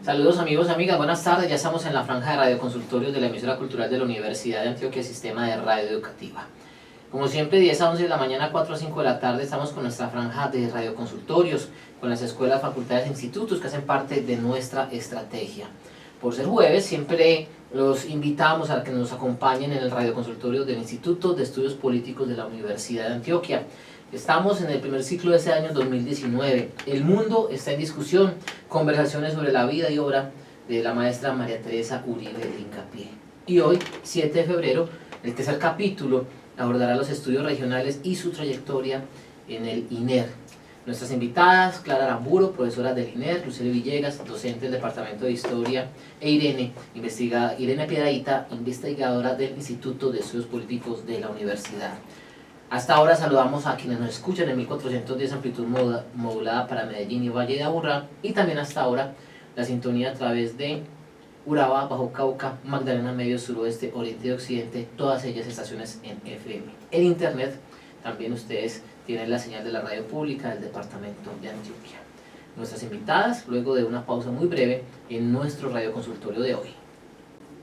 Saludos amigos, amigas, buenas tardes. Ya estamos en la franja de radioconsultorios de la emisora cultural de la Universidad de Antioquia, Sistema de Radio Educativa. Como siempre, 10 a 11 de la mañana, 4 a 5 de la tarde, estamos con nuestra franja de radioconsultorios, con las escuelas, facultades e institutos que hacen parte de nuestra estrategia. Por ser jueves, siempre los invitamos a que nos acompañen en el radioconsultorio del Instituto de Estudios Políticos de la Universidad de Antioquia. Estamos en el primer ciclo de este año 2019. El mundo está en discusión. Conversaciones sobre la vida y obra de la maestra María Teresa Uribe de Hincapié. Y hoy, 7 de febrero, el tercer capítulo abordará los estudios regionales y su trayectoria en el INER. Nuestras invitadas, Clara Aramburo, profesora del INER, Lucely Villegas, docente del Departamento de Historia, e Irene Piedrahita, investigadora del Instituto de Estudios Políticos de la Universidad. Hasta ahora saludamos a quienes nos escuchan en 1410 amplitud modulada para Medellín y Valle de Aburrá, y también hasta ahora la sintonía a través de Urabá, Bajo Cauca, Magdalena Medio, Suroeste, Oriente y Occidente, todas ellas estaciones en FM. En internet también ustedes tienen la señal de la radio pública del departamento de Antioquia. Nuestras invitadas, luego de una pausa muy breve en nuestro radioconsultorio de hoy.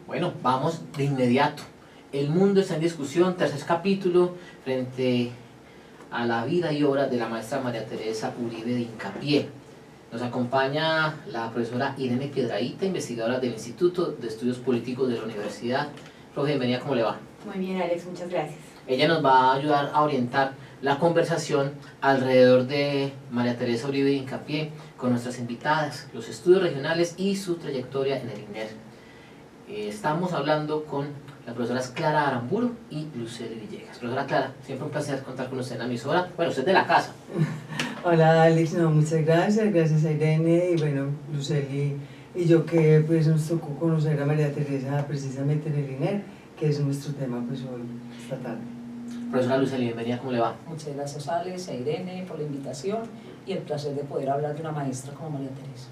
Bueno, vamos de inmediato. El mundo está en discusión, tercer capítulo, frente a la vida y obra de la maestra María Teresa Uribe de Hincapié. Nos acompaña la profesora Irene Piedrahita, investigadora del Instituto de Estudios Políticos de la Universidad. Profe, bienvenida, ¿cómo le va? Muy bien, Alex, muchas gracias. Ella nos va a ayudar a orientar la conversación alrededor de María Teresa Uribe de Hincapié con nuestras invitadas, los estudios regionales y su trayectoria en el INER. Estamos hablando con la profesora Clara Aramburo y Lucely Villegas. Profesora Clara, siempre un placer contar con usted en la emisora. Bueno, usted es de la casa. Hola Alex, muchas gracias a Irene y bueno, Lucely y yo que pues nos tocó conocer a María Teresa precisamente en el INER, que es nuestro tema pues hoy, esta tarde. Profesora Lucely, bienvenida, ¿cómo le va? Muchas gracias Alex, a Irene por la invitación y el placer de poder hablar de una maestra como María Teresa.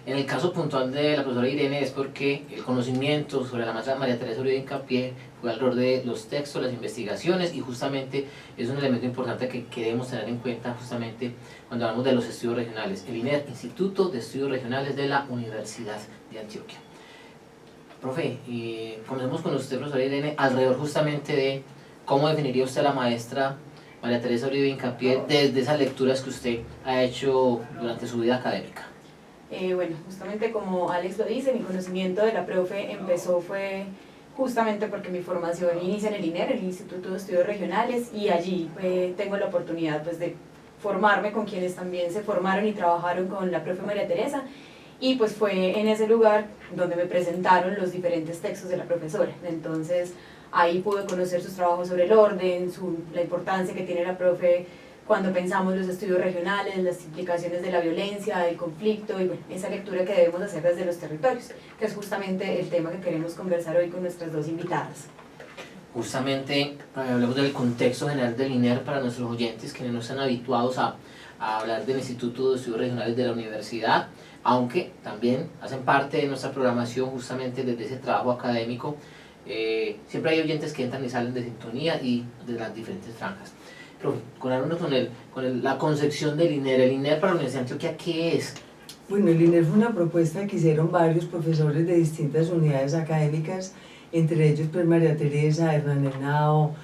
En el caso puntual de la profesora Irene es porque el conocimiento sobre la maestra María Teresa Uribe de Hincapié fue alrededor de los textos, las investigaciones, y justamente es un elemento importante que queremos tener en cuenta justamente cuando hablamos de los estudios regionales. El INER, Instituto de Estudios Regionales de la Universidad de Antioquia. Profe, comencemos con usted, profesora Irene, alrededor justamente de cómo definiría usted a la maestra María Teresa Uribe de Hincapié desde esas lecturas que usted ha hecho durante su vida académica. Bueno, justamente como Alex lo dice, mi conocimiento de la profe fue justamente porque mi formación inicia en el INER, el Instituto de Estudios Regionales, y allí tengo la oportunidad pues, de formarme con quienes también se formaron y trabajaron con la profe María Teresa, y pues fue en ese lugar donde me presentaron los diferentes textos de la profesora. Entonces ahí pude conocer sus trabajos sobre el orden, la importancia que tiene la profe cuando pensamos los estudios regionales, las implicaciones de la violencia, del conflicto, y bueno, esa lectura que debemos hacer desde los territorios, que es justamente el tema que queremos conversar hoy con nuestras dos invitadas. Justamente hablamos del contexto general del INER para nuestros oyentes que no están habituados a hablar del Instituto de Estudios Regionales de la Universidad, aunque también hacen parte de nuestra programación justamente desde ese trabajo académico. Siempre hay oyentes que entran y salen de sintonía y de las diferentes franjas. Pero con la concepción del INER, el INER para la Universidad de Antioquia, ¿qué es? Bueno, el INER fue una propuesta que hicieron varios profesores de distintas unidades académicas, entre ellos pues María Teresa, Hernán Henao,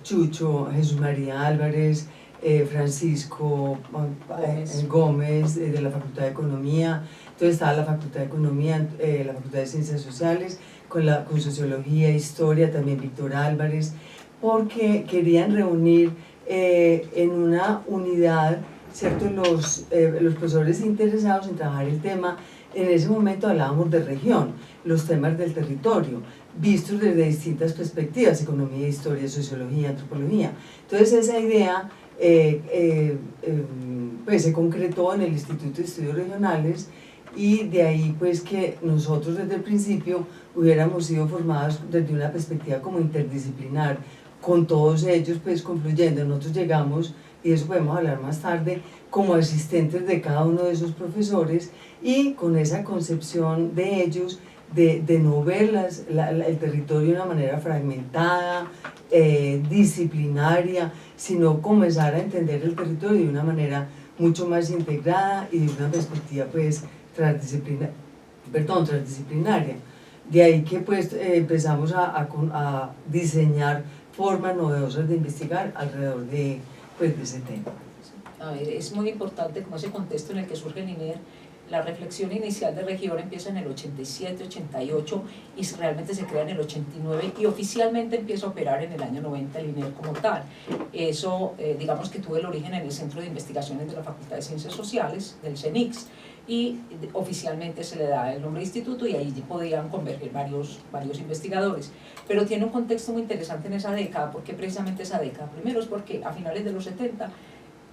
Chucho, Jesús María Álvarez, Francisco Gómez de la Facultad de Economía. Entonces estaba la Facultad de Economía, la Facultad de Ciencias Sociales, con Sociología, Historia, también Víctor Álvarez, porque querían reunir en una unidad, ¿cierto?, los profesores interesados en trabajar el tema. En ese momento hablábamos de región, los temas del territorio, vistos desde distintas perspectivas: economía, historia, sociología, antropología. Entonces esa idea pues se concretó en el Instituto de Estudios Regionales, y de ahí pues que nosotros desde el principio hubiéramos sido formados desde una perspectiva como interdisciplinar, con todos ellos pues confluyendo. Nosotros llegamos, y de eso podemos hablar más tarde, como asistentes de cada uno de esos profesores, y con esa concepción de ellos de no ver el territorio de una manera fragmentada, disciplinaria, sino comenzar a entender el territorio de una manera mucho más integrada y de una perspectiva pues transdisciplinaria. De ahí que pues empezamos a diseñar formas novedosas de investigar alrededor de ese tema. A ver, es muy importante como ese contexto en el que surge el INER. La reflexión inicial de región empieza en el 87, 88 y realmente se crea en el 89 y oficialmente empieza a operar en el año 90 el INER como tal. Eso, digamos que tuvo el origen en el Centro de Investigaciones de la Facultad de Ciencias Sociales, del CENICS, y oficialmente se le da el nombre de instituto y ahí podían converger varios investigadores. Pero tiene un contexto muy interesante en esa década. ¿Por qué precisamente esa década? Primero es porque a finales de los 70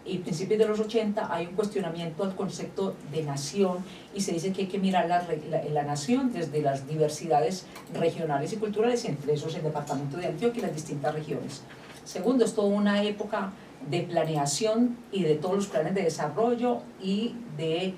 y principios de los 80 hay un cuestionamiento al concepto de nación y se dice que hay que mirar la nación desde las diversidades regionales y culturales, entre esos el departamento de Antioquia y las distintas regiones. Segundo, es toda una época de planeación y de todos los planes de desarrollo y de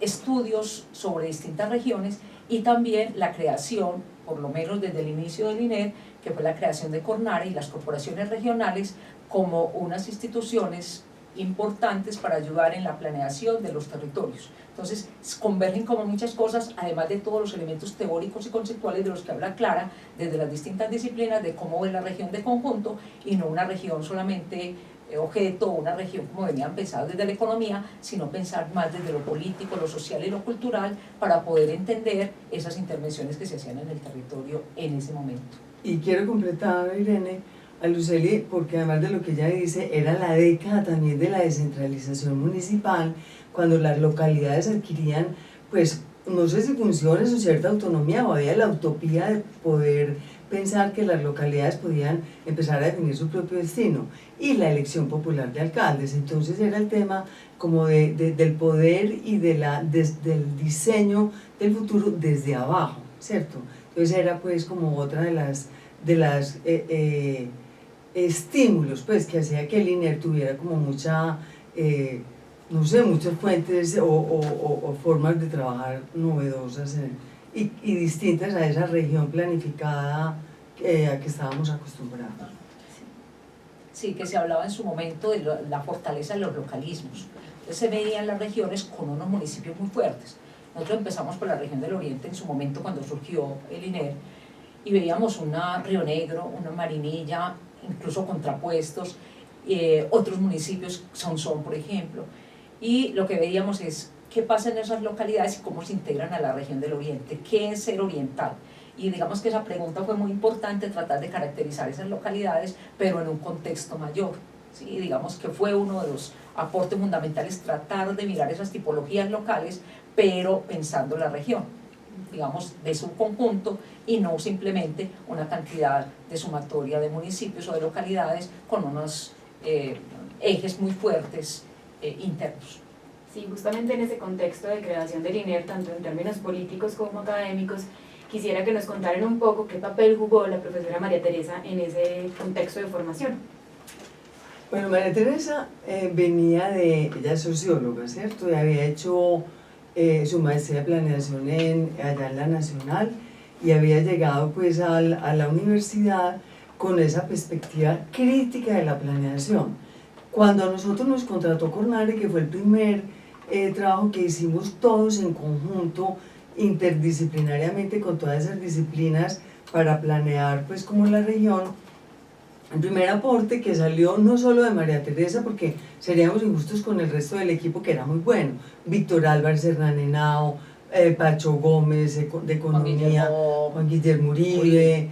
estudios sobre distintas regiones y también la creación, por lo menos desde el inicio del INER, que fue la creación de CORNARE y las corporaciones regionales como unas instituciones importantes para ayudar en la planeación de los territorios. Entonces, convergen como muchas cosas, además de todos los elementos teóricos y conceptuales de los que habla Clara, desde las distintas disciplinas de cómo ver la región de conjunto y no una región solamente objeto, una región como venían pensadas desde la economía, sino pensar más desde lo político, lo social y lo cultural para poder entender esas intervenciones que se hacían en el territorio en ese momento. Y quiero completar, Irene, a Lucely, porque además de lo que ella dice, era la década también de la descentralización municipal, cuando las localidades adquirían, pues, no sé si funciones o cierta autonomía, o había la utopía de poder pensar que las localidades podían empezar a definir su propio destino, y la elección popular de alcaldes. Entonces era el tema como del poder y del diseño del futuro desde abajo, ¿cierto? Entonces era pues como otra de las estímulos pues que hacía que el INER tuviera como mucha, no sé, muchas fuentes o formas de trabajar novedosas y distintas a esa región planificada a que estábamos acostumbrados. Sí, que se hablaba en su momento de la fortaleza de los localismos. Entonces se veían las regiones con unos municipios muy fuertes. Nosotros empezamos por la región del Oriente en su momento cuando surgió el INER y veíamos una Río Negro, una Marinilla, incluso contrapuestos, otros municipios, Sonsón por ejemplo, y lo que veíamos es qué pasa en esas localidades y cómo se integran a la región del Oriente, qué es ser oriental. Y digamos que esa pregunta fue muy importante, tratar de caracterizar esas localidades, pero en un contexto mayor. ¿Sí? Digamos que fue uno de los aportes fundamentales, tratar de mirar esas tipologías locales, pero pensando en la región, digamos, de su conjunto y no simplemente una cantidad de sumatoria de municipios o de localidades con unos ejes muy fuertes internos. Sí, justamente en ese contexto de creación del INER, tanto en términos políticos como académicos, quisiera que nos contaran un poco qué papel jugó la profesora María Teresa en ese contexto de formación. Bueno, María Teresa ella es socióloga, ¿cierto? Y había hecho su maestría de planeación allá en la Nacional y había llegado pues a la universidad con esa perspectiva crítica de la planeación. Cuando a nosotros nos contrató CORNARE, que fue el primer trabajo que hicimos todos en conjunto, interdisciplinariamente con todas esas disciplinas para planear pues como la región, el primer aporte que salió no solo de María Teresa, porque seríamos injustos con el resto del equipo que era muy bueno, Víctor Álvarez, Hernán Henao, Pacho Gómez de Economía, Juan Guillermo Uribe,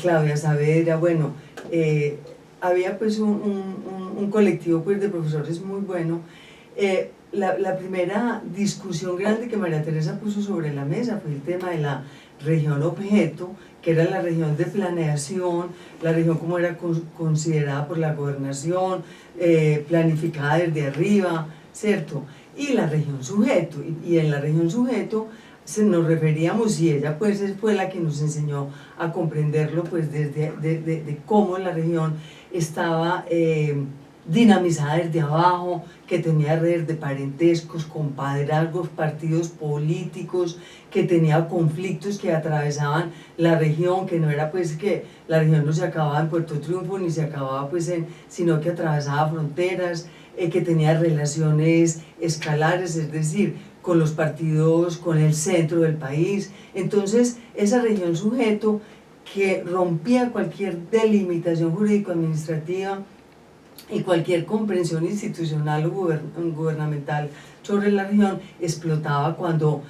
Claudia Saavedra, bueno, había pues un colectivo pues de profesores muy bueno. La primera discusión grande que María Teresa puso sobre la mesa fue el tema de la región objeto, que era la región de planeación, la región como era considerada por la gobernación, planificada desde arriba, ¿cierto? Y la región sujeto, y en la región sujeto nos referíamos, y ella pues fue la que nos enseñó a comprenderlo, pues de cómo la región estaba dinamizada desde abajo, que tenía redes de parentescos, compadrazgos, partidos políticos, que tenía conflictos que atravesaban la región, que no era pues que la región no se acababa en Puerto Triunfo ni se acababa pues sino que atravesaba fronteras, que tenía relaciones escalares, es decir, con los partidos, con el centro del país. Entonces, esa región sujeto que rompía cualquier delimitación jurídico-administrativa y cualquier comprensión institucional o gubernamental sobre la región, explotaba cuando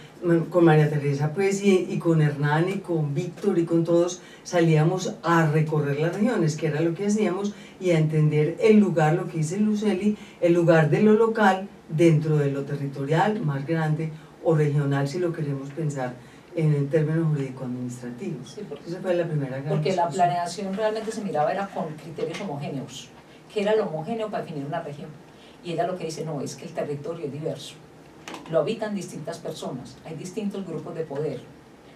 con María Teresa pues, y con Hernán y con Víctor y con todos salíamos a recorrer las regiones, que era lo que hacíamos, y a entender el lugar, lo que dice Lucely, el lugar de lo local dentro de lo territorial más grande o regional, si lo queremos pensar en términos jurídico-administrativos. Sí, Esa fue la primera gran porque la discusión. planeación realmente se miraba era con criterios homogéneos. ¿Qué era lo homogéneo para definir una región? Y ella lo que dice, no, es que el territorio es diverso. Lo habitan distintas personas, hay distintos grupos de poder,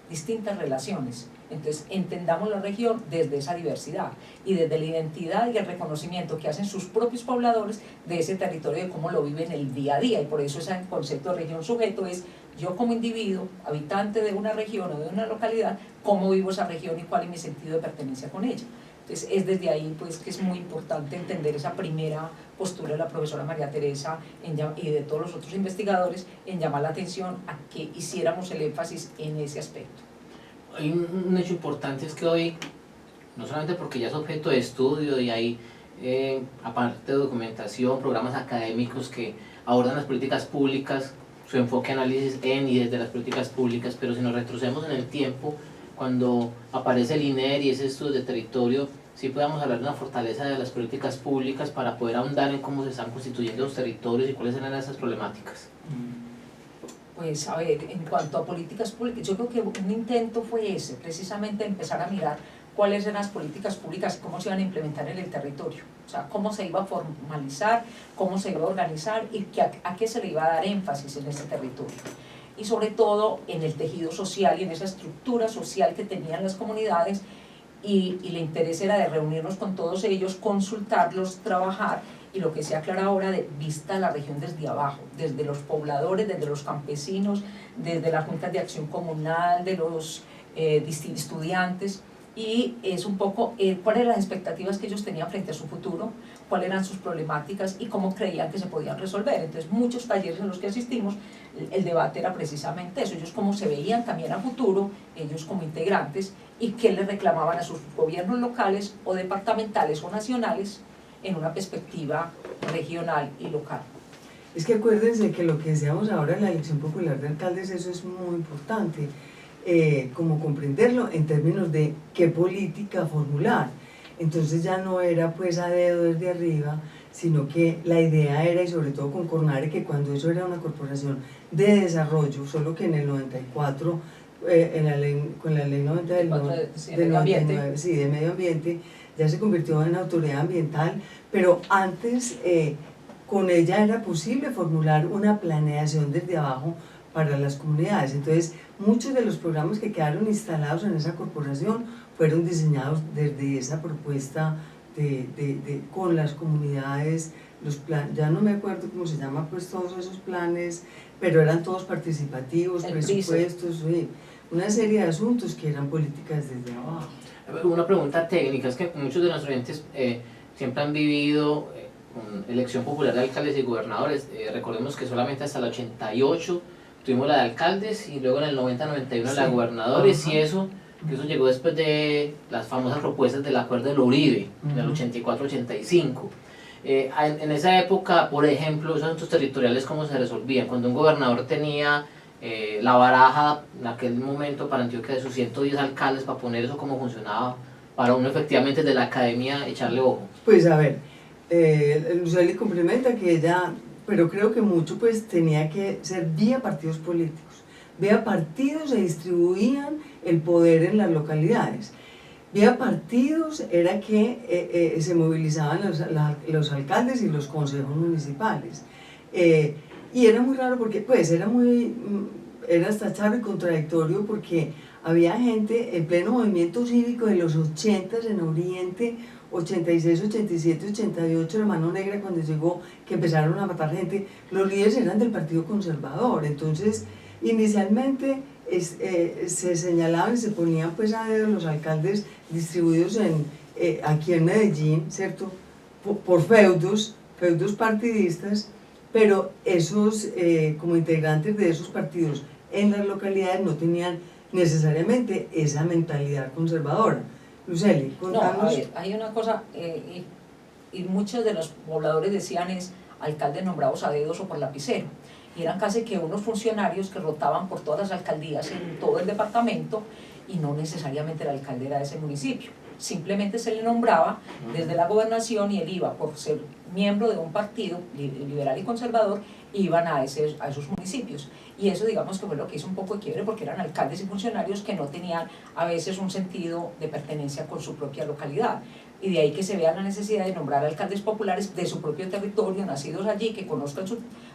distintas relaciones. Entonces, entendamos la región desde esa diversidad y desde la identidad y el reconocimiento que hacen sus propios pobladores de ese territorio, de cómo lo viven el día a día. Y por eso ese concepto de región sujeto es yo como individuo, habitante de una región o de una localidad, cómo vivo esa región y cuál es mi sentido de pertenencia con ella. Entonces, es desde ahí pues, que es muy importante entender esa primera postura de la profesora María Teresa y de todos los otros investigadores en llamar la atención a que hiciéramos el énfasis en ese aspecto. Hay un hecho importante, es que hoy, no solamente porque ya es objeto de estudio y hay, aparte de documentación, programas académicos que abordan las políticas públicas, su enfoque análisis en y desde las políticas públicas, pero si nos retrocedemos en el tiempo, cuando aparece el INER y ese estudio de territorio, sí podemos hablar de una fortaleza de las políticas públicas para poder ahondar en cómo se están constituyendo los territorios y cuáles eran esas problemáticas. Pues a ver, en cuanto a políticas públicas, yo creo que un intento fue ese, precisamente empezar a mirar cuáles eran las políticas públicas y cómo se iban a implementar en el territorio, o sea, cómo se iba a formalizar, cómo se iba a organizar y a qué se le iba a dar énfasis en ese territorio. Y sobre todo en el tejido social y en esa estructura social que tenían las comunidades, y el interés era de reunirnos con todos ellos, consultarlos, trabajar, y lo que se aclara ahora de vista la región desde abajo, desde los pobladores, desde los campesinos, desde las juntas de acción comunal, de los estudiantes, y es un poco cuáles eran las expectativas que ellos tenían frente a su futuro, cuáles eran sus problemáticas y cómo creían que se podían resolver. Entonces, muchos talleres en los que asistimos, el debate era precisamente eso, ellos cómo se veían también a futuro, ellos como integrantes, y qué les reclamaban a sus gobiernos locales o departamentales o nacionales en una perspectiva regional y local. Es que acuérdense que lo que decíamos ahora en la elección popular de alcaldes, eso es muy importante, como comprenderlo en términos de qué política formular. Entonces ya no era pues a dedo desde arriba, sino que la idea era, y sobre todo con Cornare, que cuando eso era una corporación de desarrollo, solo que en el 94, con la ley 90 del 99, sí, de medio ambiente, ya se convirtió en autoridad ambiental, pero antes con ella era posible formular una planeación desde abajo para las comunidades. Entonces, muchos de los programas que quedaron instalados en esa corporación fueron diseñados desde esa propuesta con las comunidades, ya no me acuerdo cómo se llama pues todos esos planes, pero eran todos participativos, presupuestos, una serie de asuntos que eran políticas desde abajo. Una pregunta técnica, es que muchos de nuestros oyentes siempre han vivido con elección popular de alcaldes y gobernadores. Recordemos que solamente hasta el 88 tuvimos la de alcaldes y luego en el 90-91 la de gobernadores. Y eso llegó después de las famosas propuestas del acuerdo de Uribe, del 84-85. En esa época, por ejemplo, esos asuntos territoriales, ¿cómo se resolvían? Cuando un gobernador tenía la baraja en aquel momento para Antioquia de sus 110 alcaldes, para poner eso cómo funcionaba, para uno efectivamente desde la academia echarle ojo. Pues a ver, Lucely complementa que ella, pero creo que mucho pues tenía que ser vía partidos políticos. Vía partidos se distribuían el poder en las localidades. Vía partidos era que se movilizaban los alcaldes y los consejos municipales. Y era muy raro porque pues era hasta charro y contradictorio porque había gente en pleno movimiento cívico de los 80s en Oriente, 86, 87, 88, la Mano Negra cuando llegó, que empezaron a matar gente, los líderes eran del Partido Conservador. Entonces, inicialmente se señalaban y se ponían pues a dedo los alcaldes distribuidos aquí en Medellín, ¿cierto? Por feudos partidistas, pero esos, como integrantes de esos partidos en las localidades no tenían necesariamente esa mentalidad conservadora. Luceli, No, a contanos. ver, hay una cosa, y muchos de los pobladores decían es alcaldes nombrados a dedos o por lapicero, y eran casi que unos funcionarios que rotaban por todas las alcaldías en todo el departamento y no necesariamente el alcalde era de ese municipio, simplemente se le nombraba desde la gobernación y él iba por ser miembro de un partido liberal y conservador, iban a esos municipios, y eso digamos que fue lo que hizo un poco de quiebre porque eran alcaldes y funcionarios que no tenían a veces un sentido de pertenencia con su propia localidad, y de ahí que se vea la necesidad de nombrar alcaldes populares de su propio territorio, nacidos allí, que conozcan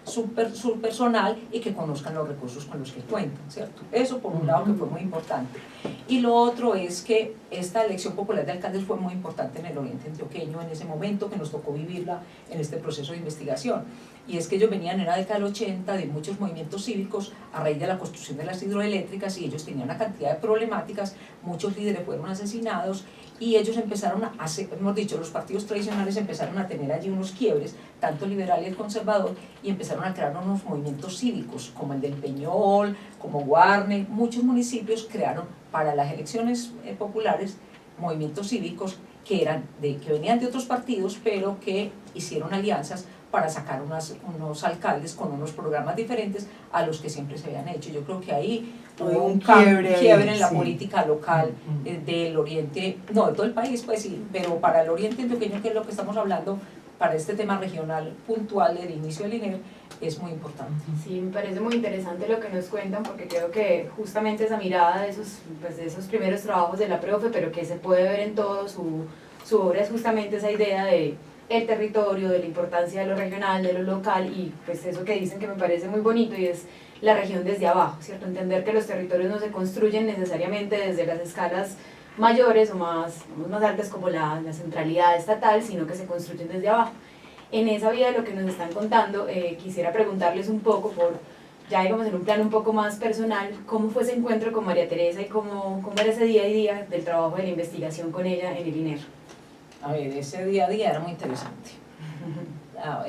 su personal y que conozcan los recursos con los que cuentan, ¿cierto? Eso por un lado que fue muy importante. Y lo otro es que esta elección popular de alcaldes fue muy importante en el oriente antioqueño en ese momento, que nos tocó vivirla en este proceso de investigación. Y es que ellos venían en la década del 80 de muchos movimientos cívicos a raíz de la construcción de las hidroeléctricas y ellos tenían una cantidad de problemáticas, muchos líderes fueron asesinados y ellos empezaron a hacer, hemos dicho, los partidos tradicionales empezaron a tener allí unos quiebres, tanto el liberal y el conservador, y empezaron a crear unos movimientos cívicos, como el del Peñol, como Guarne, muchos municipios crearon para las elecciones populares movimientos cívicos que venían de otros partidos, pero que hicieron alianzas para sacar unos alcaldes con unos programas diferentes a los que siempre se habían hecho. Yo creo que ahí hubo un quiebre en la política local del oriente, no de todo el país, pues sí, pero para el oriente antioqueño, que es lo que estamos hablando, para este tema regional puntual del inicio del INER, es muy importante. Sí, me parece muy interesante lo que nos cuentan, porque creo que justamente esa mirada de esos primeros trabajos de la profe, pero que se puede ver en todo su obra, es justamente esa idea de el territorio, de la importancia de lo regional, de lo local, y pues eso que dicen que me parece muy bonito, y es la región desde abajo, ¿cierto? Entender que los territorios no se construyen necesariamente desde las escalas mayores o más altas como la centralidad estatal, sino que se construyen desde abajo. En esa vía de lo que nos están contando, quisiera preguntarles un poco, ya digamos en un plano un poco más personal, ¿cómo fue ese encuentro con María Teresa y cómo era ese día a día del trabajo de la investigación con ella en el INER? A ver, ese día a día era muy interesante.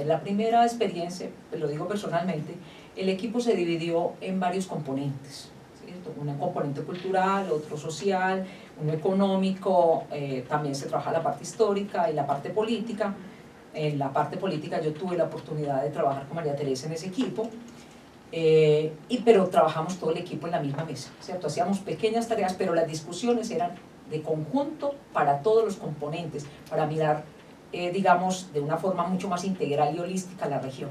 La primera experiencia, lo digo personalmente, el equipo se dividió en varios componentes, ¿cierto? Un componente cultural, otro social, uno económico, también se trabaja la parte histórica y la parte política. En la parte política yo tuve la oportunidad de trabajar con María Teresa en ese equipo, pero trabajamos todo el equipo en la misma mesa, ¿cierto? Hacíamos pequeñas tareas, pero las discusiones eran de conjunto para todos los componentes, para mirar, digamos, de una forma mucho más integral y holística la región.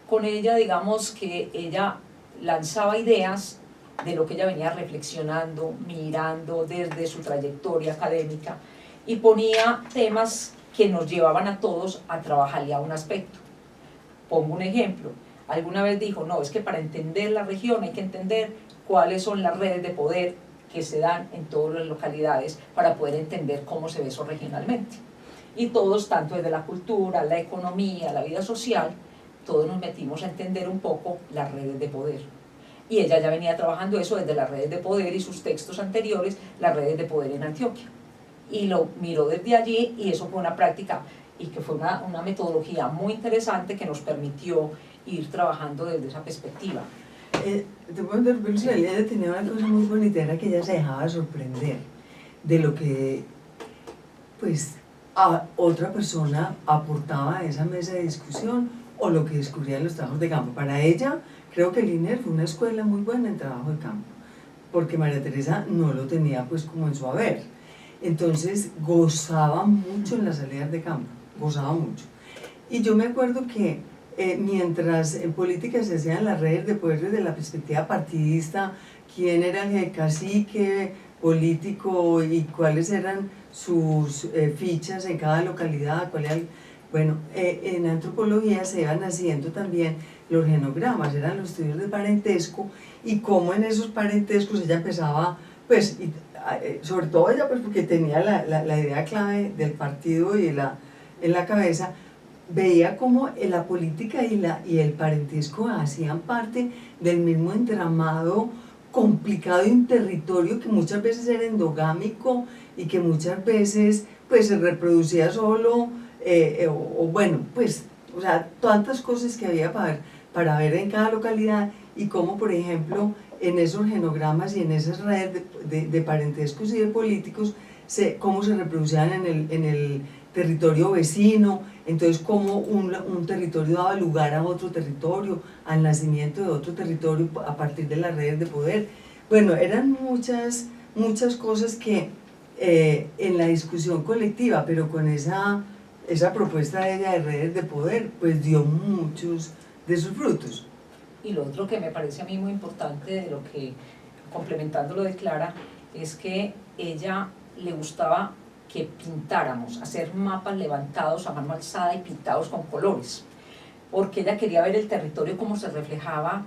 Con ella, digamos que ella lanzaba ideas de lo que ella venía reflexionando, mirando desde su trayectoria académica, y ponía temas que nos llevaban a todos a trabajar ya un aspecto. Pongo un ejemplo. Alguna vez dijo, no, es que para entender la región hay que entender cuáles son las redes de poder que se dan en todas las localidades para poder entender cómo se ve eso regionalmente. Y todos, tanto desde la cultura, la economía, la vida social, todos nos metimos a entender un poco las redes de poder. Y ella ya venía trabajando eso desde las redes de poder y sus textos anteriores, las redes de poder en Antioquia. Y lo miró desde allí, y eso fue una práctica y que fue una metodología muy interesante que nos permitió ir trabajando desde esa perspectiva. Te puedo interrumpir, sí. Ella tenía una cosa muy bonita, era que ella se dejaba sorprender de lo que pues a otra persona aportaba a esa mesa de discusión o lo que descubría en los trabajos de campo. Para ella, creo que el INER fue una escuela muy buena en trabajo de campo, porque María Teresa no lo tenía pues como en su haber. Entonces gozaba mucho en las salidas de campo, gozaba mucho. Y yo me acuerdo que mientras en política se hacían las redes de poder desde la perspectiva partidista, quién era el cacique político y cuáles eran sus fichas en cada localidad, bueno, en antropología se iban haciendo también los genogramas, eran los estudios de parentesco, y cómo en esos parentescos ella empezaba, pues, sobre todo ella, pues porque tenía la idea clave del partido y en la cabeza, veía cómo la política y el parentesco hacían parte del mismo entramado complicado y un territorio que muchas veces era endogámico y que muchas veces pues se reproducía solo, o bueno, pues o sea, tantas cosas que había para ver en cada localidad y cómo, por ejemplo, en esos genogramas y en esas redes de parentescos y de políticos, cómo se reproducían en el territorio vecino, entonces cómo un territorio daba lugar a otro territorio, al nacimiento de otro territorio a partir de las redes de poder. Bueno, eran muchas cosas que en la discusión colectiva, pero con esa propuesta de ella de redes de poder, pues dio muchos de sus frutos. Y lo otro que me parece a mí muy importante de lo que, complementando lo de Clara, es que ella le gustaba que pintáramos, hacer mapas levantados a mano alzada y pintados con colores, porque ella quería ver el territorio cómo se reflejaba,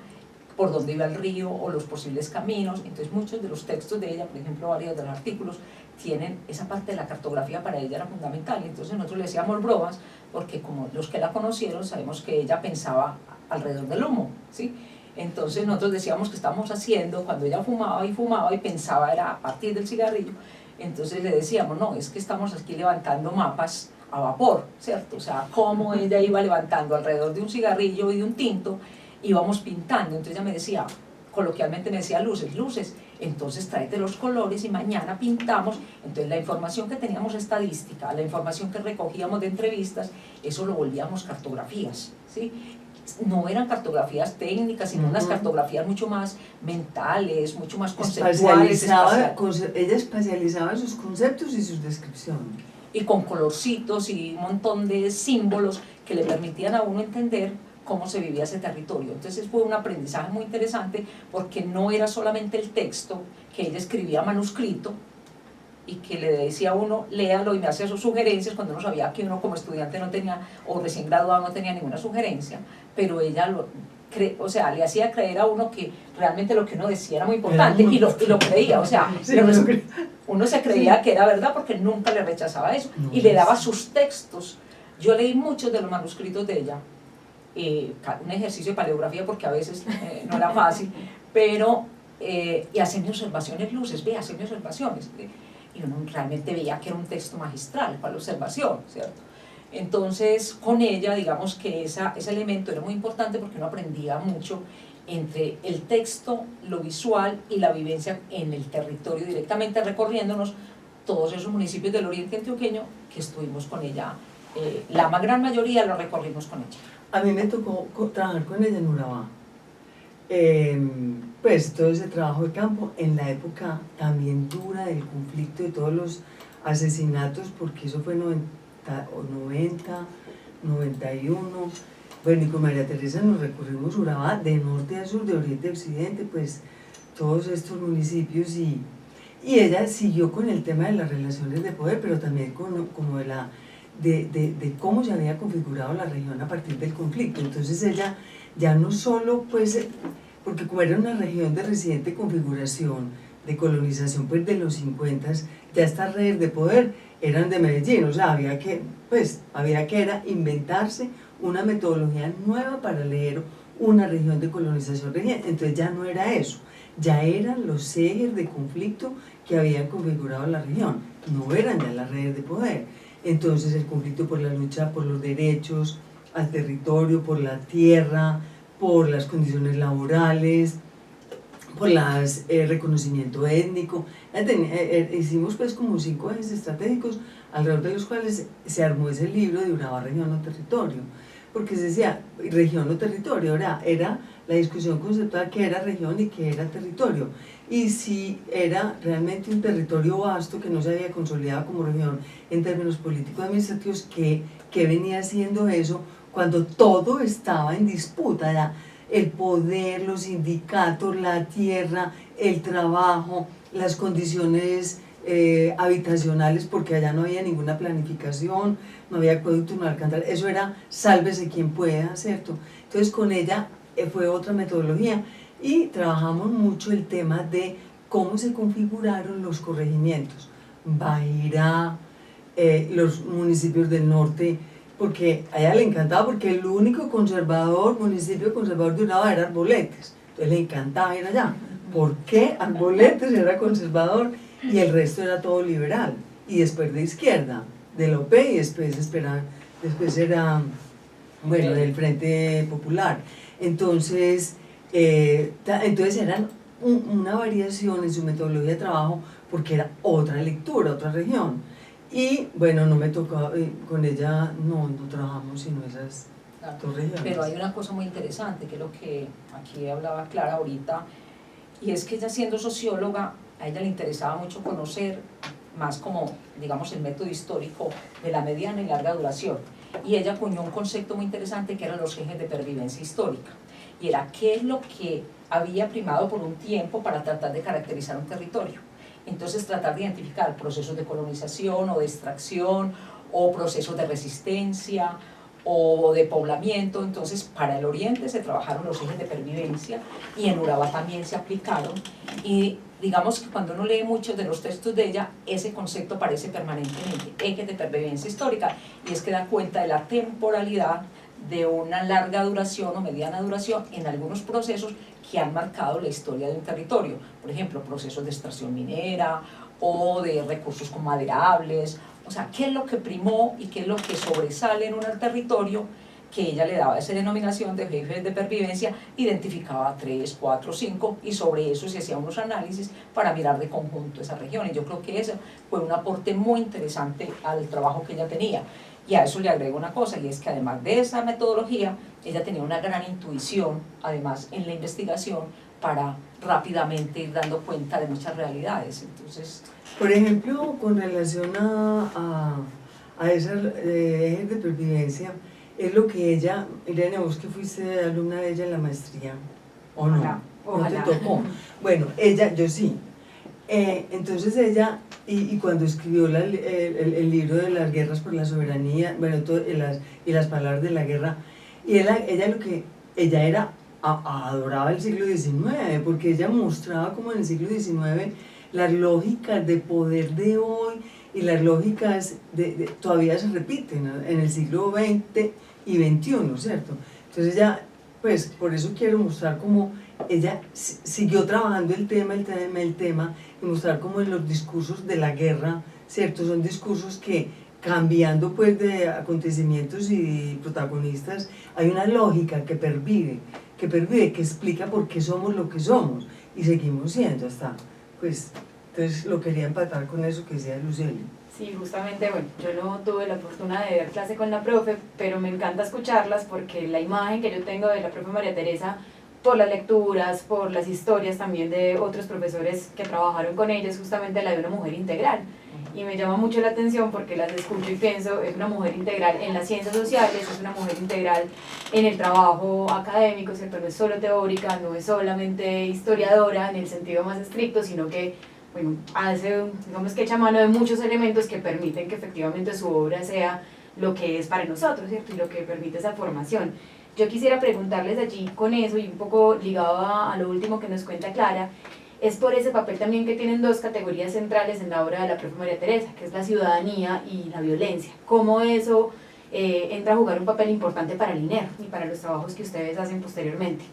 por dónde iba el río o los posibles caminos. Entonces muchos de los textos de ella, por ejemplo varios de los artículos, tienen esa parte de la cartografía. Para ella era fundamental, y entonces nosotros le decíamos bromas, porque como los que la conocieron sabemos que ella pensaba alrededor del humo, ¿sí? Entonces nosotros decíamos que estábamos haciendo, cuando ella fumaba y pensaba era a partir del cigarrillo, entonces le decíamos, no, es que estamos aquí levantando mapas a vapor, ¿cierto? O sea, cómo ella iba levantando alrededor de un cigarrillo y de un tinto, íbamos pintando. Entonces ella me decía, coloquialmente me decía, luces, entonces tráete los colores y mañana pintamos. Entonces la información que teníamos estadística, la información que recogíamos de entrevistas, eso lo volvíamos cartografías, ¿sí? No eran cartografías técnicas, sino unas cartografías mucho más mentales, mucho más conceptuales. Ella espacializaba sus conceptos y sus descripciones. Y con colorcitos y un montón de símbolos que le permitían a uno entender cómo se vivía ese territorio. Entonces fue un aprendizaje muy interesante, porque no era solamente el texto que ella escribía manuscrito y que le decía a uno, léalo y me hacía sus sugerencias, cuando uno sabía que uno como estudiante no tenía, o recién graduado no tenía ninguna sugerencia, pero ella le hacía creer a uno que realmente lo que uno decía era muy importante, y lo creía, o sea, sí, uno se creía que era verdad porque nunca le rechazaba eso, y le daba sus textos. Yo leí muchos de los manuscritos de ella, un ejercicio de paleografía porque a veces no era fácil, pero y hacía observaciones, hacía observaciones, y uno realmente veía que era un texto magistral para la observación, ¿cierto? Entonces con ella, digamos que ese elemento era muy importante, porque uno aprendía mucho entre el texto, lo visual y la vivencia en el territorio, directamente recorriéndonos todos esos municipios del oriente antioqueño que estuvimos con ella. La gran mayoría lo recorrimos con ella. A mí me tocó trabajar con ella en Urabá. Pues todo ese trabajo de campo en la época también dura del conflicto, de todos los asesinatos, porque eso fue 90, 91. Bueno, y con María Teresa nos recorrimos Urabá de norte a sur, de oriente a occidente, pues todos estos municipios, y ella siguió con el tema de las relaciones de poder, pero también como de cómo se había configurado la región a partir del conflicto. Entonces ella ya no solo, pues, porque como era una región de reciente configuración, de colonización, pues de los 50, ya estas redes de poder eran de Medellín, o sea, había que inventarse una metodología nueva para leer una región de colonización reciente. Entonces ya no era eso, ya eran los ejes de conflicto que habían configurado la región, no eran ya las redes de poder. Entonces el conflicto por la lucha por los derechos al territorio, por la tierra, por las condiciones laborales, por el reconocimiento étnico. Hicimos pues como 5 ejes estratégicos alrededor de los cuales se armó ese libro de Urabá, región o territorio, porque se decía región o territorio, era la discusión conceptual que era región y que era territorio, y si era realmente un territorio vasto que no se había consolidado como región en términos políticos administrativos, que venía siendo eso cuando todo estaba en disputa, ya el poder, los sindicatos, la tierra, el trabajo, las condiciones habitacionales, porque allá no había ninguna planificación, no había acueducto, no había alcantarilla, eso era sálvese quien pueda, ¿cierto? Entonces con ella fue otra metodología, y trabajamos mucho el tema de cómo se configuraron los corregimientos, Bajirá, los municipios del norte, porque a ella le encantaba, porque el único municipio conservador de Urabá era Arboletes, entonces le encantaba ir allá. ¿Por qué Arboletes era conservador y el resto era todo liberal? Y después de izquierda, del OP, y después era bueno, Ok. del Frente Popular. Entonces, entonces eran una variación en su metodología de trabajo porque era otra lectura, otra región. Y bueno, no me tocó, con ella no trabajamos sino esas Claro. dos regiones. Pero hay una cosa muy interesante, que es lo que aquí hablaba Clara ahorita, y es que ella, siendo socióloga, a ella le interesaba mucho conocer más como, digamos, el método histórico de la mediana y larga duración. Y ella acuñó un concepto muy interesante que eran los ejes de pervivencia histórica. Y era qué es lo que había primado por un tiempo para tratar de caracterizar un territorio. Entonces tratar de identificar procesos de colonización o de extracción o procesos de resistencia o de poblamiento. Entonces para el oriente se trabajaron los ejes de pervivencia y en Urabá también se aplicaron, y digamos que cuando uno lee muchos de los textos de ella, ese concepto aparece permanentemente, ejes de pervivencia histórica, y es que da cuenta de la temporalidad de una larga duración o mediana duración en algunos procesos que han marcado la historia de un territorio, por ejemplo, procesos de extracción minera o de recursos como maderables. O sea, qué es lo que primó y qué es lo que sobresale en un territorio, que ella le daba esa denominación de jefes de pervivencia, identificaba 3, 4, 5, y sobre eso se hacía unos análisis para mirar de conjunto esa región. Y yo creo que ese fue un aporte muy interesante al trabajo que ella tenía. Y a eso le agrego una cosa, y es que además de esa metodología, ella tenía una gran intuición, además en la investigación, para rápidamente ir dando cuenta de muchas realidades. Entonces, por ejemplo, con relación a ese eje de pervivencia, es lo que ella, Irene, vos que fuiste alumna de ella en la maestría, ¿o Ojalá, no? ojalá. ¿No te tocó? Bueno, ella, yo sí. Entonces ella, y cuando escribió el libro de las guerras por la soberanía, bueno, y las palabras de la guerra, y ella lo que, ella era, adoraba el siglo XIX, porque ella mostraba como en el siglo XIX las lógicas de poder de hoy y las lógicas todavía se repiten, ¿no?, en el siglo XX y XXI, ¿cierto? Entonces ella, pues por eso quiero mostrar cómo ella siguió trabajando el tema, y mostrar cómo en los discursos de la guerra, ¿cierto? Son discursos que, cambiando pues de acontecimientos y protagonistas, hay una lógica que pervive, que explica por qué somos lo que somos y seguimos siendo hasta, pues, entonces lo quería empatar con eso que decía Luceli. Sí, justamente, bueno, yo no tuve la fortuna de ver clase con la profe, pero me encanta escucharlas porque la imagen que yo tengo de la profe María Teresa, por las lecturas, por las historias también de otros profesores que trabajaron con ella, es justamente la de una mujer integral. Y me llama mucho la atención porque las escucho y pienso, es una mujer integral en las ciencias sociales, es una mujer integral en el trabajo académico, ¿cierto? No es solo teórica, no es solamente historiadora en el sentido más estricto, sino que, bueno, hace, digamos que echa mano de muchos elementos que permiten que efectivamente su obra sea lo que es para nosotros, ¿cierto? Y lo que permite esa formación. Yo quisiera preguntarles allí con eso, y un poco ligado a lo último que nos cuenta Clara, es por ese papel también que tienen dos categorías centrales en la obra de la profe María Teresa, que es la ciudadanía y la violencia. ¿Cómo eso entra a jugar un papel importante para el INER y para los trabajos que ustedes hacen posteriormente?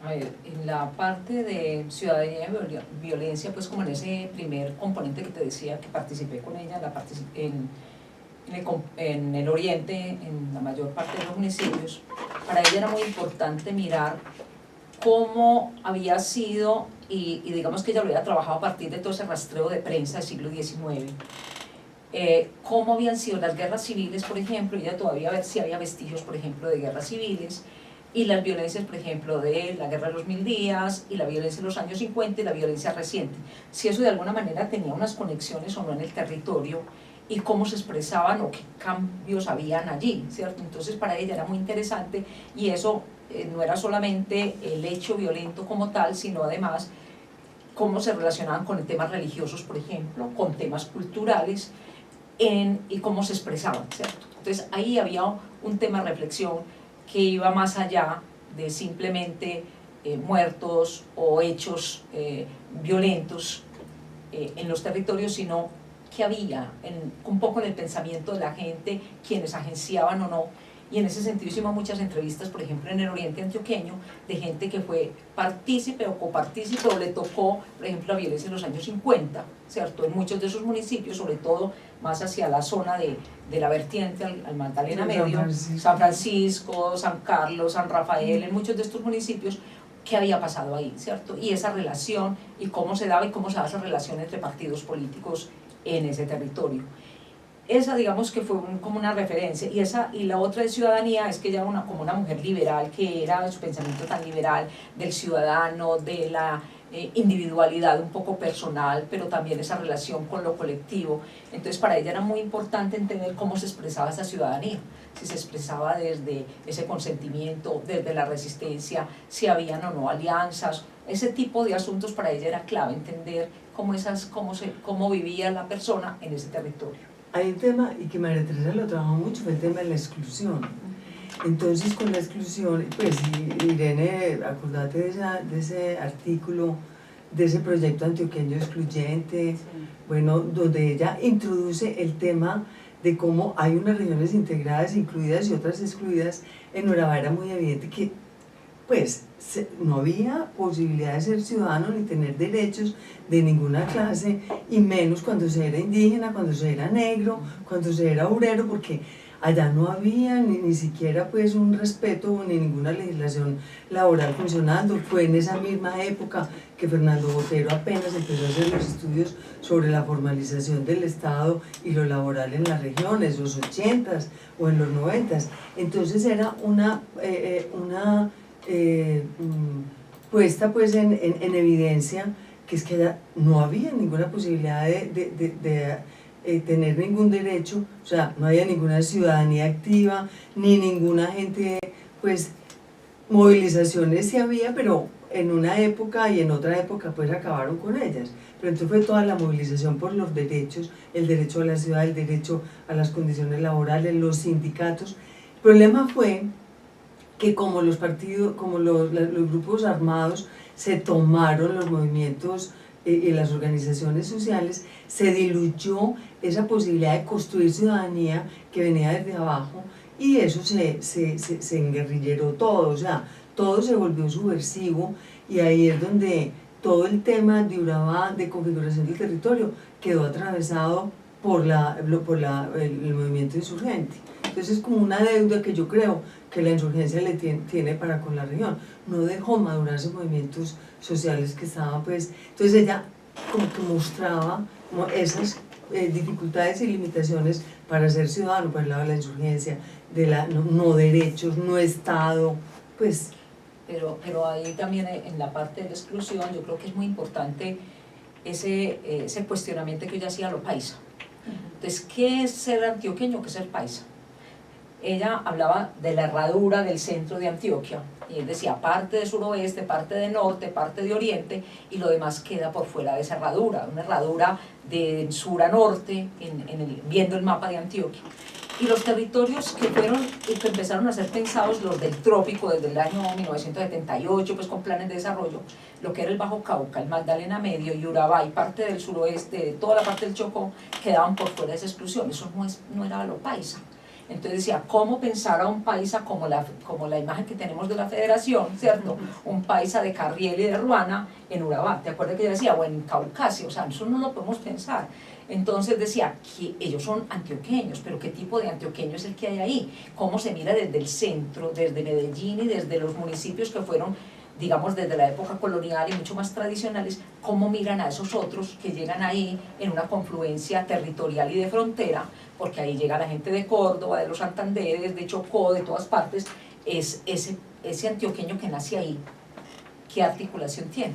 a ver, en la parte de ciudadanía y violencia, pues como en ese primer componente que te decía que participé con ella, en el oriente, en la mayor parte de los municipios, para ella era muy importante mirar cómo había sido, y digamos que ella lo había trabajado a partir de todo ese rastreo de prensa del siglo XIX, cómo habían sido las guerras civiles, por ejemplo, y ella todavía ver si había vestigios, por ejemplo, de guerras civiles, y las violencias, por ejemplo, de la Guerra de los 1000 días, y la violencia de los años 50 y la violencia reciente. Si eso de alguna manera tenía unas conexiones o no en el territorio, y cómo se expresaban o qué cambios habían allí, ¿cierto? Entonces para ella era muy interesante, y eso no era solamente el hecho violento como tal, sino además cómo se relacionaban con temas religiosos, por ejemplo, con temas culturales, y cómo se expresaban, ¿cierto? Entonces ahí había un tema de reflexión que iba más allá de simplemente muertos o hechos violentos en los territorios, sino que había un poco en el pensamiento de la gente, quienes agenciaban o no, y en ese sentido hicimos muchas entrevistas, por ejemplo, en el oriente antioqueño, de gente que fue partícipe o copartícipe o le tocó, por ejemplo, la violencia en los años 50, ¿cierto? En muchos de esos municipios, sobre todo más hacia la zona de la vertiente al Magdalena Medio, San Francisco, San Carlos, San Rafael, en muchos de estos municipios, qué había pasado ahí, ¿cierto? Y esa relación, y cómo se daba esa relación entre partidos políticos en ese territorio. Esa, digamos, que fue como una referencia, y la otra de ciudadanía es que ella era como una mujer liberal, que era su pensamiento tan liberal del ciudadano, de la individualidad un poco personal, pero también esa relación con lo colectivo. Entonces para ella era muy importante entender cómo se expresaba esa ciudadanía, si se expresaba desde ese consentimiento, desde la resistencia, si habían o no alianzas, ese tipo de asuntos para ella era clave, entender cómo vivía la persona en ese territorio. Hay un tema, y que María Teresa lo trabajó mucho, fue el tema de la exclusión. Entonces, con la exclusión, pues Irene, acordate de ese artículo, de ese proyecto antioqueño excluyente, Sí. bueno, donde ella introduce el tema de cómo hay unas regiones integradas, incluidas y otras excluidas. En Urabá era muy evidente que pues no había posibilidad de ser ciudadano ni tener derechos de ninguna clase, y menos cuando se era indígena, cuando se era negro, cuando se era obrero, porque allá no había ni siquiera pues un respeto ni ninguna legislación laboral funcionando. Fue en esa misma época que Fernando Botero apenas empezó a hacer los estudios sobre la formalización del Estado y lo laboral en las regiones, los 80s o en los 90s. Entonces era una puesta pues en evidencia que es que allá no había ninguna posibilidad de tener ningún derecho, o sea, no había ninguna ciudadanía activa, ni ninguna gente, pues movilizaciones sí había, pero en una época y en otra época pues acabaron con ellas. Pero entonces fue toda la movilización por los derechos, el derecho a la ciudad, el derecho a las condiciones laborales, los sindicatos. El problema fue que como los partidos, como los grupos armados se tomaron los movimientos y las organizaciones sociales, se diluyó esa posibilidad de construir ciudadanía que venía desde abajo, y eso se enguerrilleró todo, o sea, todo se volvió subversivo, y ahí es donde todo el tema de Urabá, de configuración del territorio, quedó atravesado por el movimiento insurgente. Entonces es como una deuda que yo creo que la insurgencia le tiene para con la región. No dejó madurarse movimientos sociales que estaban pues... Entonces ella como que mostraba como esas dificultades y limitaciones para ser ciudadano por el lado de la insurgencia, de no derechos, no Estado, pues... Pero ahí también en la parte de la exclusión yo creo que es muy importante ese cuestionamiento que ella hacía a lo paisa. Entonces, ¿qué es ser antioqueño? ¿Qué es ser paisa? Ella hablaba de la herradura del centro de Antioquia, y él decía parte de suroeste, parte de norte, parte de oriente, y lo demás queda por fuera de esa herradura, una herradura de sur a norte, viendo el mapa de Antioquia. Y los territorios que empezaron a ser pensados, los del trópico, desde el año 1978, pues con planes de desarrollo, lo que era el Bajo Cauca, el Magdalena Medio y Urabá y parte del suroeste, toda la parte del Chocó, quedaban por fuera de esa exclusión. Eso no era lo paisa. Entonces decía, ¿cómo pensar a un paisa como la imagen que tenemos de la federación, ¿cierto? Un paisa de Carriel y de Ruana en Urabá. ¿Te acuerdas que yo decía? O en Caucasia, o sea, eso no lo podemos pensar. Entonces decía, que ellos son antioqueños, pero ¿qué tipo de antioqueño es el que hay ahí? ¿Cómo se mira desde el centro, desde Medellín y desde los municipios que fueron, digamos, desde la época colonial y mucho más tradicionales? ¿Cómo miran a esos otros que llegan ahí en una confluencia territorial y de frontera? Porque ahí llega la gente de Córdoba, de los Santanderes, de Chocó, de todas partes. Es ese antioqueño que nace ahí, ¿qué articulación tiene?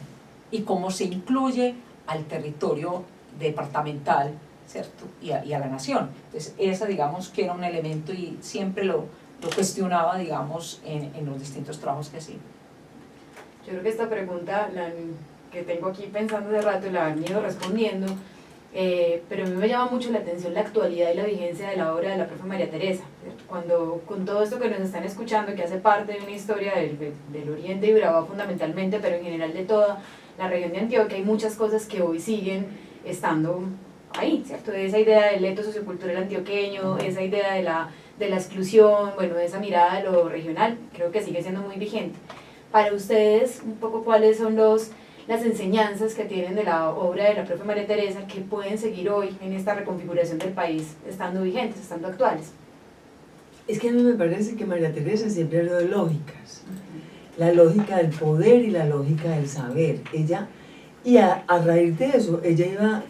Y cómo se incluye al territorio departamental, ¿cierto? Y a la nación. Entonces, esa, digamos, que era un elemento, y siempre lo cuestionaba, digamos, en los distintos trabajos que hacía. Yo creo que esta pregunta que tengo aquí pensando de rato la han ido respondiendo, pero a mí me llama mucho la atención la actualidad y la vigencia de la obra de la profe María Teresa, ¿cierto? Cuando con todo esto que nos están escuchando, que hace parte de una historia del oriente y Urabá fundamentalmente, pero en general de toda la región de Antioquia, hay muchas cosas que hoy siguen estando ahí, ¿cierto? Esa idea del leto sociocultural antioqueño, esa idea de la exclusión, bueno, esa mirada de lo regional, creo que sigue siendo muy vigente. Para ustedes, un poco cuáles son las enseñanzas que tienen de la obra de la profe María Teresa que pueden seguir hoy en esta reconfiguración del país, estando vigentes, estando actuales. Es que a mí me parece que María Teresa siempre habló de lógicas, la lógica del poder y la lógica del saber. Ella, y a raíz de eso, ella iba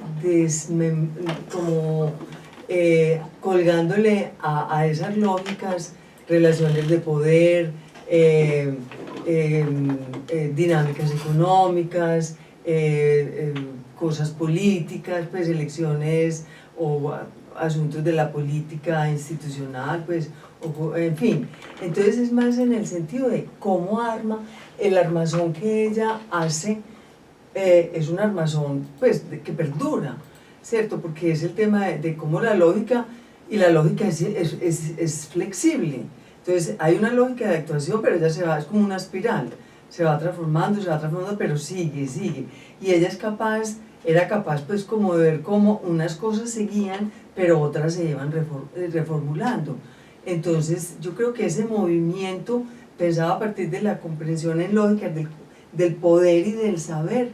colgándole a esas lógicas relaciones de poder, dinámicas económicas, cosas políticas, pues elecciones o asuntos de la política institucional, pues, en fin. Entonces es más en el sentido de cómo arma, el armazón que ella hace es un armazón pues, que perdura, ¿cierto? Porque es el tema de cómo la lógica, y la lógica es flexible. Entonces hay una lógica de actuación, pero ella se va, es como una espiral, se va transformando, pero sigue. Y ella era capaz pues como de ver cómo unas cosas seguían, pero otras se iban reformulando. Entonces yo creo que ese movimiento pensado a partir de la comprensión en lógica del poder y del saber,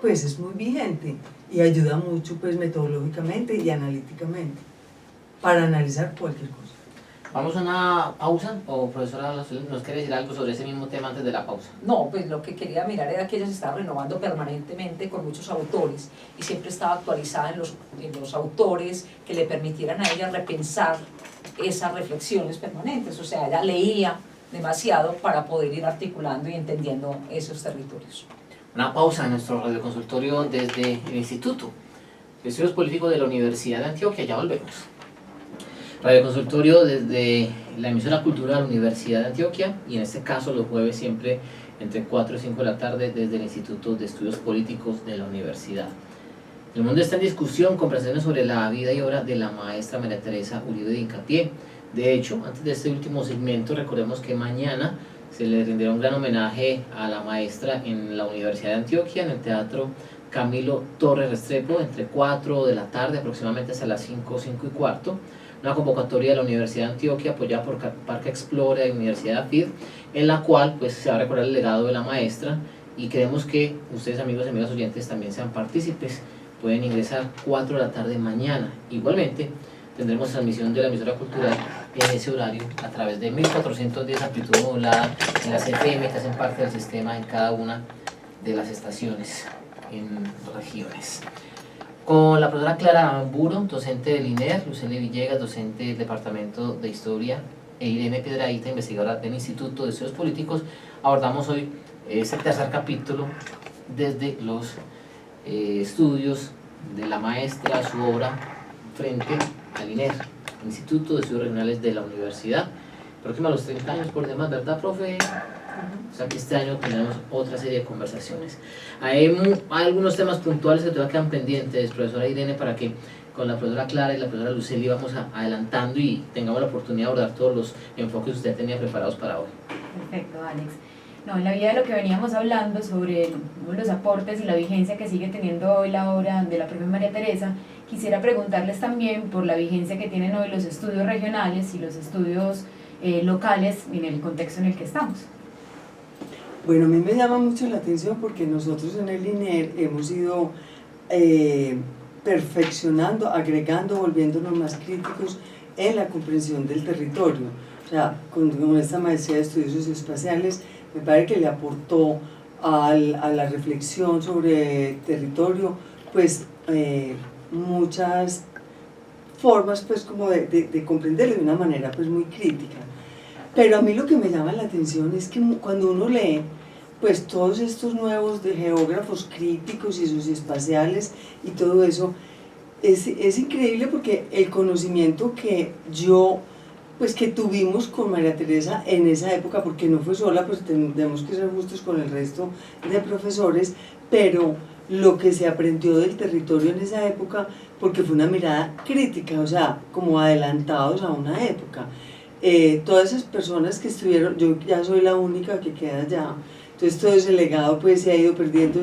pues es muy vigente y ayuda mucho pues metodológicamente y analíticamente para analizar cualquier cosa. Vamos a una pausa, o profesora, ¿nos quiere decir algo sobre ese mismo tema antes de la pausa? No, pues lo que quería mirar era que ella se estaba renovando permanentemente con muchos autores y siempre estaba actualizada en los autores que le permitieran a ella repensar esas reflexiones permanentes. O sea, ella leía demasiado para poder ir articulando y entendiendo esos territorios. Una pausa en nuestro radioconsultorio desde el Instituto de Estudios Políticos de la Universidad de Antioquia. Ya volvemos. Radioconsultorio desde la emisora cultural de la Universidad de Antioquia, y en este caso los jueves siempre entre 4 y 5 de la tarde desde el Instituto de Estudios Políticos de la Universidad. El mundo está en discusión con presentaciones sobre la vida y obra de la maestra María Teresa Uribe de Hincapié. De hecho, antes de este último segmento, recordemos que mañana se le rendirá un gran homenaje a la maestra en la Universidad de Antioquia, en el Teatro Camilo Torres Restrepo, entre 4 de la tarde aproximadamente hasta las 5, 5 y cuarto. Una convocatoria de la Universidad de Antioquia apoyada por Parque Explora y Universidad AFID, en la cual pues, se va a recordar el legado de la maestra, y queremos que ustedes, amigos y amigas oyentes, también sean partícipes. Pueden ingresar 4 de la tarde mañana. Igualmente tendremos transmisión de la emisora cultural en ese horario a través de 1410 amplitud modulada en las FM que hacen parte del sistema en cada una de las estaciones en regiones. Con la profesora Clara Aramburo, docente del INER, Lucely Villegas, docente del Departamento de Historia, e Irene Piedrahita, investigadora del Instituto de Estudios Políticos, abordamos hoy ese tercer capítulo desde los estudios de la maestra, su obra, frente al INER, Instituto de Estudios Regionales de la Universidad. Próximo a los 30 años por demás, ¿verdad, profe? O sea que este año tenemos otra serie de conversaciones. Hay algunos temas puntuales que todavía quedan pendientes, profesora Irene, para que con la profesora Clara y la profesora Lucely vamos adelantando y tengamos la oportunidad de abordar todos los enfoques que usted tenía preparados para hoy. Perfecto, Alex. No, en la vía de lo que veníamos hablando sobre los aportes y la vigencia que sigue teniendo hoy la obra de la profe María Teresa, quisiera preguntarles también por la vigencia que tienen hoy los estudios regionales y los estudios locales en el contexto en el que estamos. Bueno, a mí me llama mucho la atención porque nosotros en el INER hemos ido perfeccionando, agregando, volviéndonos más críticos en la comprensión del territorio. O sea, con esta maestría de estudios socioespaciales me parece que le aportó a la reflexión sobre territorio pues muchas formas pues como de comprenderlo de una manera pues muy crítica. Pero a mí lo que me llama la atención es que cuando uno lee pues todos estos nuevos de geógrafos críticos y socioespaciales y todo eso, es increíble porque el conocimiento que que tuvimos con María Teresa en esa época, porque no fue sola, pues tenemos que ser justos con el resto de profesores, pero lo que se aprendió del territorio en esa época, porque fue una mirada crítica, o sea, como adelantados a una época. Todas esas personas que estuvieron, yo ya soy la única que queda allá, entonces todo ese legado pues se ha ido perdiendo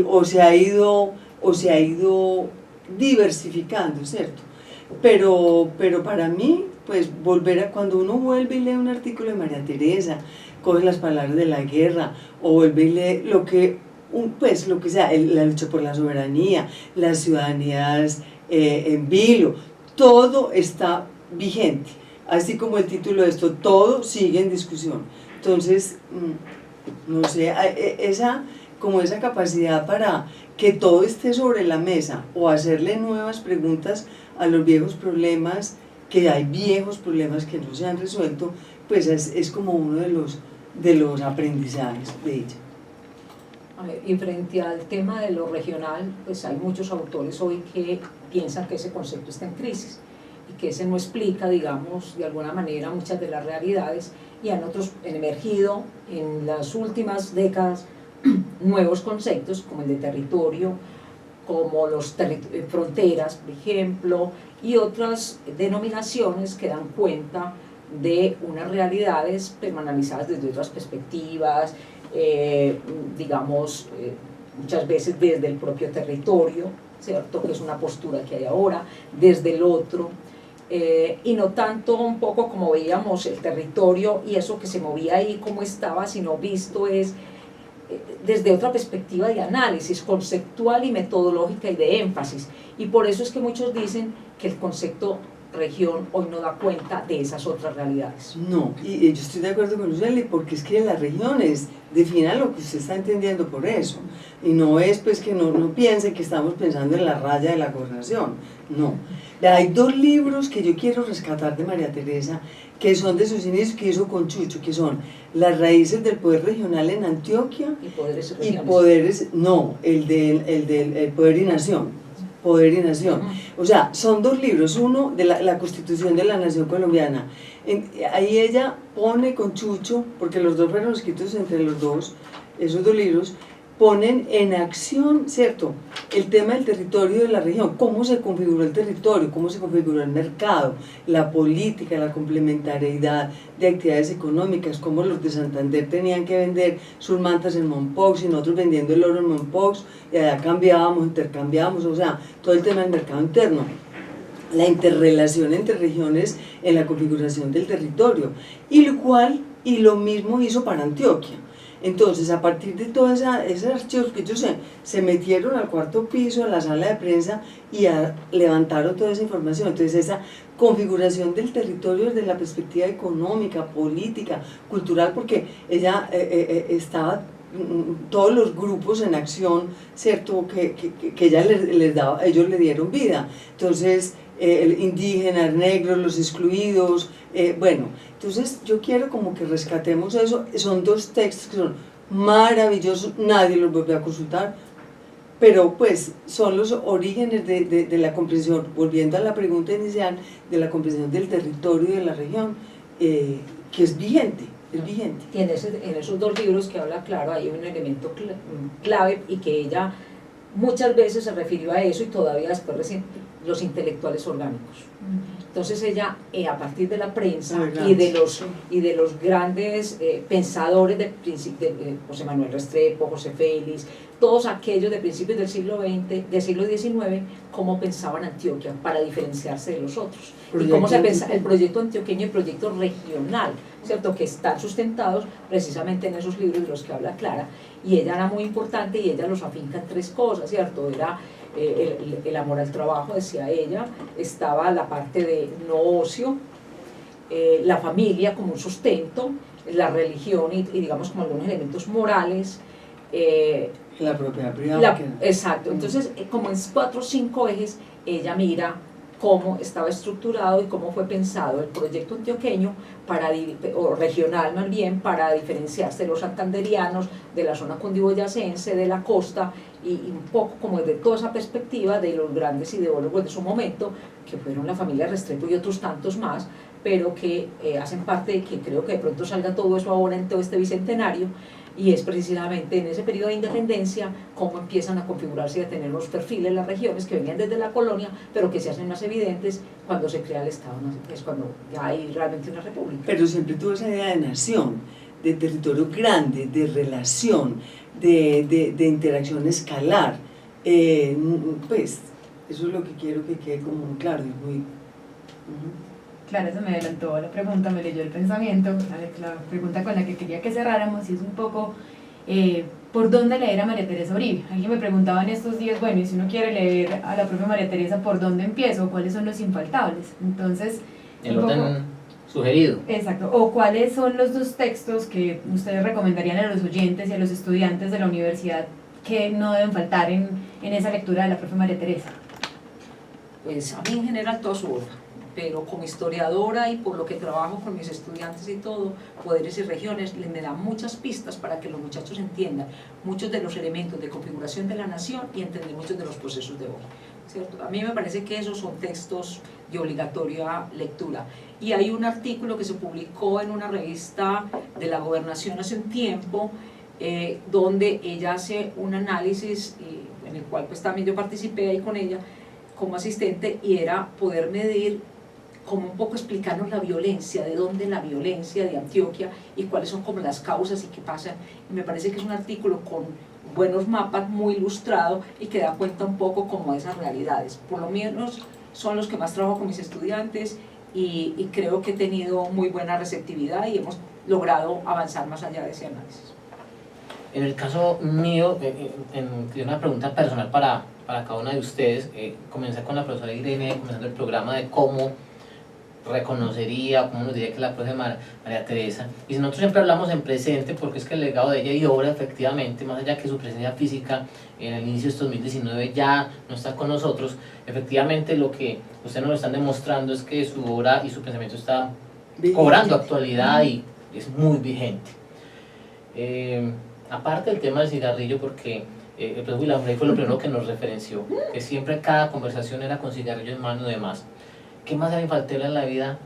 o se ha ido o se ha ido diversificando, ¿cierto? Pero para mí, pues cuando uno vuelve y lee un artículo de María Teresa, coge las palabras de la guerra, o vuelve y lee lo que sea, la lucha por la soberanía, las ciudadanías en vilo, todo está vigente, así como el título de esto, todo sigue en discusión. Entonces, no sé, esa capacidad para que todo esté sobre la mesa o hacerle nuevas preguntas a los viejos problemas, que hay viejos problemas que no se han resuelto, pues es como uno de los aprendizajes de ella. A ver, y frente al tema de lo regional, pues hay muchos autores hoy que piensan que ese concepto está en crisis y que ese no explica, digamos, de alguna manera muchas de las realidades, y han emergido en las últimas décadas nuevos conceptos como el de territorio, como los fronteras, por ejemplo, y otras denominaciones que dan cuenta de unas realidades analizadas desde otras perspectivas, digamos, muchas veces desde el propio territorio, ¿cierto?, que es una postura que hay ahora, desde el otro, y no tanto un poco como veíamos el territorio y eso que se movía ahí como estaba, sino visto desde otra perspectiva de análisis conceptual y metodológica y de énfasis. Y por eso es que muchos dicen que el concepto región hoy no da cuenta de esas otras realidades. No, y yo estoy de acuerdo con Lucely, porque es que las regiones definan lo que usted está entendiendo por eso, y no es pues que no piense que estamos pensando en la raya de la gobernación, no. Hay dos libros que yo quiero rescatar de María Teresa, que son de sus inicios, que hizo con Chucho, que son Las raíces del poder regional en Antioquia y Poderes y regionales. el del Poder y Nación. Poder y Nación. O sea, son dos libros, uno de la Constitución de la Nación Colombiana. Ahí ella pone con Chucho, porque los dos fueron escritos entre los dos, esos dos libros, ponen en acción, ¿cierto?, el tema del territorio de la región, cómo se configuró el territorio, cómo se configuró el mercado, la política, la complementariedad de actividades económicas, cómo los de Santander tenían que vender sus mantas en Mompox y nosotros vendiendo el oro en Mompox, y allá cambiábamos, intercambiábamos, o sea, todo el tema del mercado interno, la interrelación entre regiones en la configuración del territorio, y lo mismo hizo para Antioquia. Entonces, a partir de todos esos archivos que ellos se metieron al cuarto piso, a la sala de prensa, y levantaron toda esa información. Entonces, esa configuración del territorio desde la perspectiva económica, política, cultural, porque ella estaba todos los grupos en acción, ¿cierto?, que ella ellos le dieron vida. Entonces, indígenas, negros, los excluidos, bueno, entonces yo quiero como que rescatemos eso. Son dos textos que son maravillosos, nadie los vuelve a consultar, pero pues son los orígenes de la comprensión, volviendo a la pregunta inicial, de la comprensión del territorio y de la región, que es vigente. Y en esos dos libros que habla Claro hay un elemento clave, y que ella muchas veces se refirió a eso, y todavía después recién, los intelectuales orgánicos. Entonces ella, a partir de la prensa y de los grandes pensadores de José Manuel Restrepo, José Félix, todos aquellos de principios del siglo XX, del siglo XIX, cómo pensaban Antioquia para diferenciarse de los otros. Y cómo se pensaba el proyecto antioqueño y el proyecto regional, ¿cierto?, que están sustentados precisamente en esos libros de los que habla Clara. Y ella era muy importante, y ella los afinca en tres cosas, ¿cierto? Era el amor al trabajo, decía ella, estaba la parte de no ocio, la familia como un sustento, la religión y digamos como algunos elementos morales, la propiedad privada. Exacto. Entonces, como en 4 o 5 ejes, ella mira cómo estaba estructurado y cómo fue pensado el proyecto antioqueño, o regional más bien, para diferenciarse de los santanderianos, de la zona cundiboyacense, de la costa, y un poco como desde toda esa perspectiva de los grandes ideólogos de su momento, que fueron la familia Restrepo y otros tantos más, pero que hacen parte de que creo que de pronto salga todo eso ahora en todo este bicentenario. Y es precisamente en ese periodo de independencia cómo empiezan a configurarse y a tener los perfiles las regiones que venían desde la colonia, pero que se hacen más evidentes cuando se crea el Estado, ¿no? Es cuando ya hay realmente una república. Pero siempre tuvo esa idea de nación, de territorio grande, de relación, de interacción escalar. Pues eso es lo que quiero que quede como muy claro y muy... Claro, eso me adelantó a la pregunta, me leyó el pensamiento. La pregunta con la que quería que cerráramos y es un poco ¿por dónde leer a María Teresa Uribe? Alguien me preguntaba en estos días, bueno, y si uno quiere leer a la propia María Teresa, ¿por dónde empiezo? ¿Cuáles son los infaltables? Entonces, el orden sugerido. Exacto, o cuáles son los 2 textos que ustedes recomendarían a los oyentes y a los estudiantes de la universidad que no deben faltar en esa lectura de la propia María Teresa. Pues a mí en general toda su obra, pero como historiadora y por lo que trabajo con mis estudiantes y todo, Poderes y Regiones, me da muchas pistas para que los muchachos entiendan muchos de los elementos de configuración de la nación y entender muchos de los procesos de hoy, ¿cierto? A mí me parece que esos son textos de obligatoria lectura. Y hay un artículo que se publicó en una revista de la Gobernación hace un tiempo, donde ella hace un análisis, en el cual pues también yo participé ahí con ella como asistente, y era poder medir, como un poco explicarnos la violencia, de dónde la violencia de Antioquia y cuáles son como las causas y qué pasa. Y me parece que es un artículo con buenos mapas, muy ilustrado y que da cuenta un poco como de esas realidades. Por lo menos son los que más trabajo con mis estudiantes y creo que he tenido muy buena receptividad y hemos logrado avanzar más allá de ese análisis. En el caso mío, una pregunta personal para cada una de ustedes. Comencé con la profesora Irene, comenzando el programa de cómo reconocería, cómo nos diría que la profe María Teresa, y nosotros siempre hablamos en presente porque es que el legado de ella y obra efectivamente, más allá que su presencia física en el inicio de este 2019 ya no está con nosotros, efectivamente lo que ustedes nos están demostrando es que su obra y su pensamiento está cobrando actualidad y es muy vigente. Aparte del tema del cigarrillo, porque el profesor William Frey fue lo primero que nos referenció, que siempre cada conversación era con cigarrillo en mano y demás. ¿Qué más era infaltable en la vida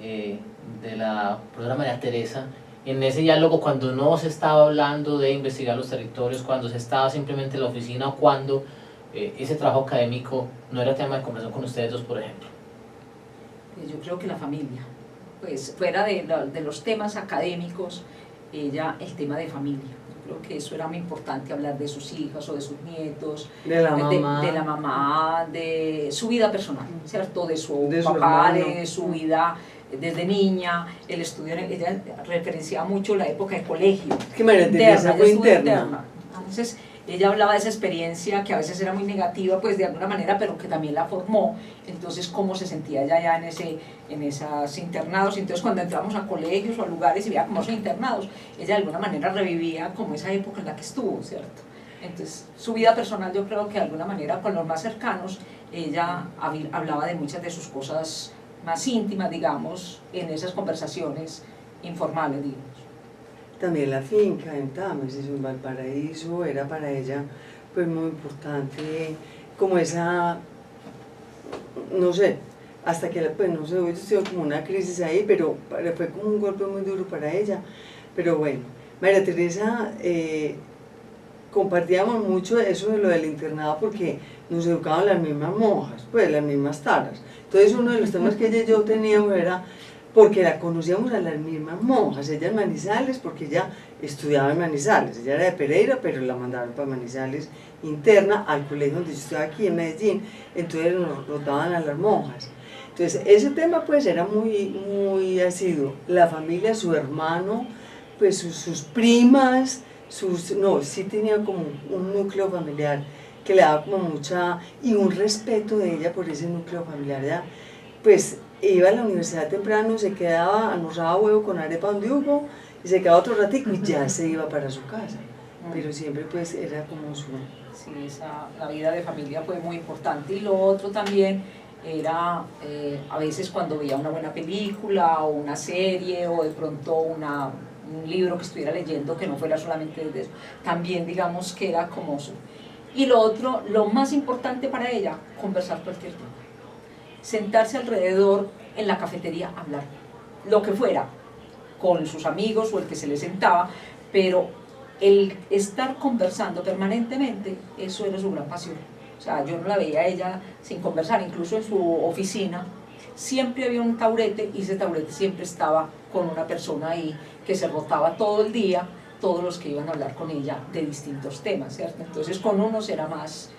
de la profesora María Teresa? En ese diálogo, cuando no se estaba hablando de investigar los territorios, cuando se estaba simplemente en la oficina, o cuando ese trabajo académico no era tema de conversación con ustedes dos, por ejemplo. Yo creo que la familia, pues fuera de los temas académicos, ella, el tema de familia. Creo que eso era muy importante, hablar de sus hijas o de sus nietos, de la mamá, de su vida personal, ¿cierto? De su papá, de su vida desde niña, el estudio, ella referenciaba mucho la época de colegio. Es que María Teresa fue interna. Entonces, ella hablaba de esa experiencia que a veces era muy negativa, pues de alguna manera, pero que también la formó. Entonces, cómo se sentía ella ya en esos internados. Entonces, cuando entramos a colegios o a lugares y veía cómo son internados, ella de alguna manera revivía como esa época en la que estuvo, ¿cierto? Entonces, su vida personal, yo creo que de alguna manera, con los más cercanos, ella hablaba de muchas de sus cosas más íntimas, digamos, en esas conversaciones informales, digamos. También la finca en Támesis, en Valparaíso, era para ella pues muy importante, como esa, no sé, hasta que, pues no sé, hoy estuvo como una crisis ahí, pero fue como un golpe muy duro para ella. Pero bueno, María Teresa, compartíamos mucho eso de lo del internado porque nos educaban las mismas monjas, pues las mismas taras. Entonces uno de los temas que ella y yo teníamos era porque la conocíamos a las mismas monjas, ella en Manizales, porque ella estudiaba en Manizales, ella era de Pereira, pero la mandaron para Manizales interna, al colegio donde yo estoy aquí en Medellín, entonces nos rotaban a las monjas. Entonces ese tema pues era muy asiduo, la familia, su hermano, pues sus primas, no, sí tenía como un núcleo familiar que le daba como mucha, y un respeto de ella por ese núcleo familiar, ya, pues iba a la universidad temprano, se quedaba, almorzaba huevo con arepa donde hubo, y se quedaba otro ratico y ya se iba para su casa, pero siempre pues era como su... Sí, la vida de familia fue muy importante. Y lo otro también era, a veces cuando veía una buena película o una serie o de pronto un libro que estuviera leyendo que no fuera solamente de eso, también digamos que era como su... Y lo otro, lo más importante para ella, conversar cualquier tema. Sentarse alrededor en la cafetería a hablar, lo que fuera, con sus amigos o el que se le sentaba, pero el estar conversando permanentemente, eso era su gran pasión. O sea, yo no la veía a ella sin conversar, incluso en su oficina siempre había un taburete y ese taburete siempre estaba con una persona ahí que se rotaba todo el día, todos los que iban a hablar con ella de distintos temas, ¿cierto? Entonces con unos era más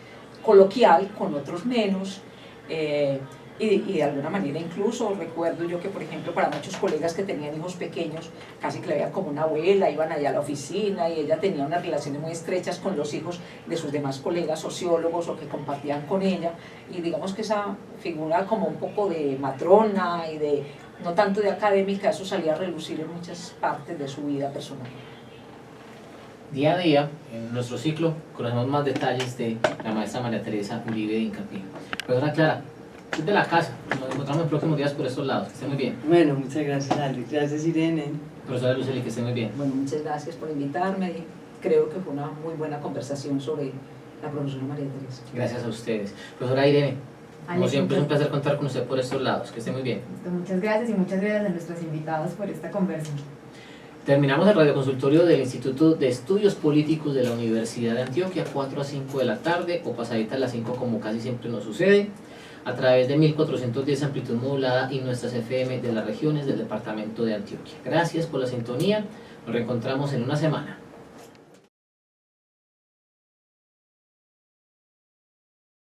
coloquial, con otros menos, y de alguna manera incluso recuerdo yo que, por ejemplo, para muchos colegas que tenían hijos pequeños, casi que la veían como una abuela, iban allá a la oficina y ella tenía unas relaciones muy estrechas con los hijos de sus demás colegas sociólogos o que compartían con ella, y digamos que esa figura como un poco de matrona y de no tanto de académica, eso salía a relucir en muchas partes de su vida personal. Día a día, en nuestro ciclo, conocemos más detalles de la maestra María Teresa Uribe de Incapié. Profesora Clara, es de la casa, nos encontramos en próximos días por estos lados, que esté muy bien. Bueno, muchas gracias, Alex. Gracias, Irene. Profesora Luceli, que esté muy bien. Bueno, muchas gracias por invitarme. Creo que fue una muy buena conversación sobre la profesora María Teresa. Gracias a ustedes. Profesora Irene, como Alex, siempre es un muchas- placer contar con usted por estos lados, que esté muy bien. Muchas gracias y muchas gracias a nuestros invitados por esta conversación. Terminamos el radioconsultorio del Instituto de Estudios Políticos de la Universidad de Antioquia, 4 a 5 de la tarde, o pasaditas las 5 como casi siempre nos sucede, a través de 1410 amplitud modulada y nuestras FM de las regiones del departamento de Antioquia. Gracias por la sintonía, nos reencontramos en una semana.